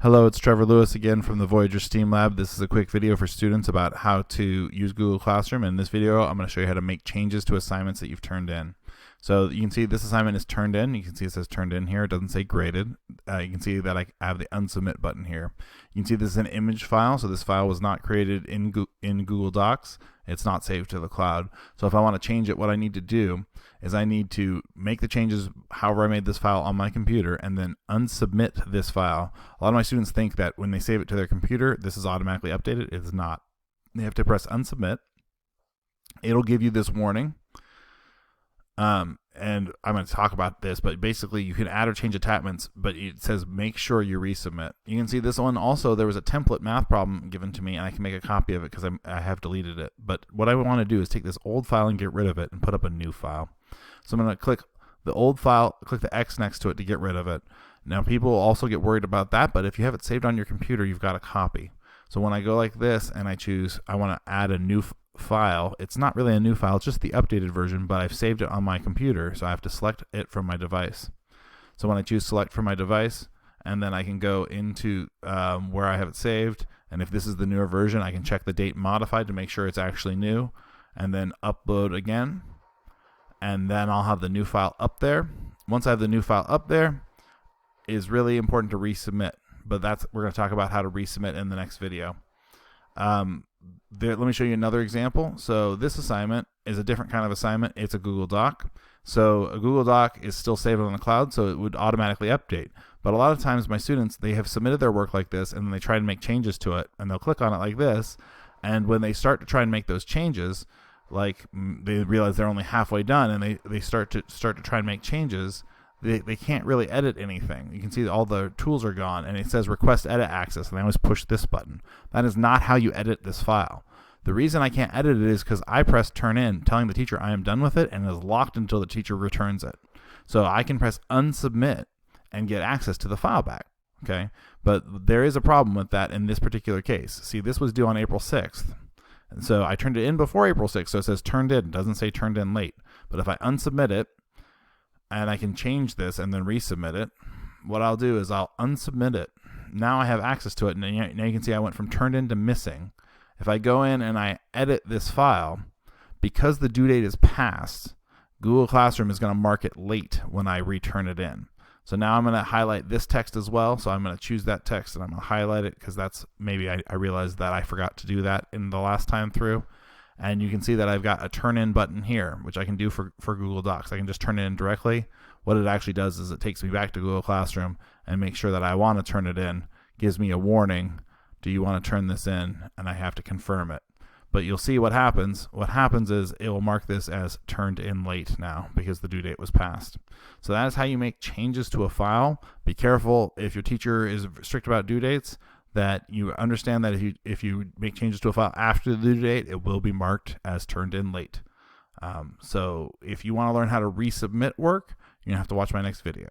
Hello, it's Trevor Lewis again from the Voyager STEAM Lab. This is a quick video for students about how to use Google Classroom. In this video, I'm going to show you how to make changes to assignments that you've turned in. So you can see this assignment is turned in. You can see it says turned in here. It doesn't say graded. You can see that I have the Unsubmit button here. You can see this is an image file. So this file was not created in Google Docs. It's not saved to the cloud. So if I want to change it, what I need to do is I need to make the changes however I made this file on my computer and then unsubmit this file. A lot of my students think that when they save it to their computer, this is automatically updated. It is not. They have to press unsubmit. It'll give you this warning. And I'm going to talk about this, but basically you can add or change attachments, but it says make sure you resubmit. You can see this one also, there was a template math problem given to me and I can make a copy of it because I have deleted it. But what I want to do is take this old file and get rid of it and put up a new file. So I'm going to click the old file, click the X next to it to get rid of it. Now people also get worried about that, but if you have it saved on your computer, you've got a copy. So when I go like this and I choose, I want to add a new file, it's not really a new file, it's just the updated version, but I've saved it on my computer, so I have to select it from my device. So when I choose select from my device, and then I can go into where I have it saved, and if this is the newer version, I can check the date modified to make sure it's actually new, and then upload again, and then I'll have the new file up there. Once I have the new file up there, it is really important to resubmit, but we're going to talk about how to resubmit in the next video. Let me show you another example. So this assignment is a different kind of assignment. It's a Google Doc. So a Google Doc is still saved on the cloud, so it would automatically update. But a lot of times my students, they have submitted their work like this and then they try to make changes to it and they'll click on it like this. And when they start to try and make those changes, like they realize they're only halfway done and they start to try and make changes, they can't really edit anything. You can see all the tools are gone and it says request edit access and they always push this button. That is not how you edit this file. The reason I can't edit it is because I pressed turn in telling the teacher I am done with it and it is locked until the teacher returns it. So I can press unsubmit and get access to the file back. Okay, but there is a problem with that in this particular case. See, this was due on April 6th. And so I turned it in before April 6th, so it says turned in. It doesn't say turned in late. But if I unsubmit it, and I can change this and then resubmit it, what I'll do is I'll unsubmit it. Now I have access to it, and now you can see I went from turned in to missing. If I go in and I edit this file, because the due date is passed, Google Classroom is going to mark it late when I return it in. So now I'm going to highlight this text as well. So I'm going to choose that text and I'm going to highlight it because that's maybe I realized that I forgot to do that in the last time through. And you can see that I've got a turn in button here, which I can do for Google Docs. I can just turn it in directly. What it actually does is it takes me back to Google Classroom and makes sure that I want to turn it in, gives me a warning. Do you want to turn this in? And I have to confirm it. But you'll see what happens. What happens is it will mark this as turned in late now because the due date was passed. So that is how you make changes to a file. Be careful if your teacher is strict about due dates, that you understand that if you make changes to a file after the due date, it will be marked as turned in late. So if you want to learn how to resubmit work, you're going to have to watch my next video.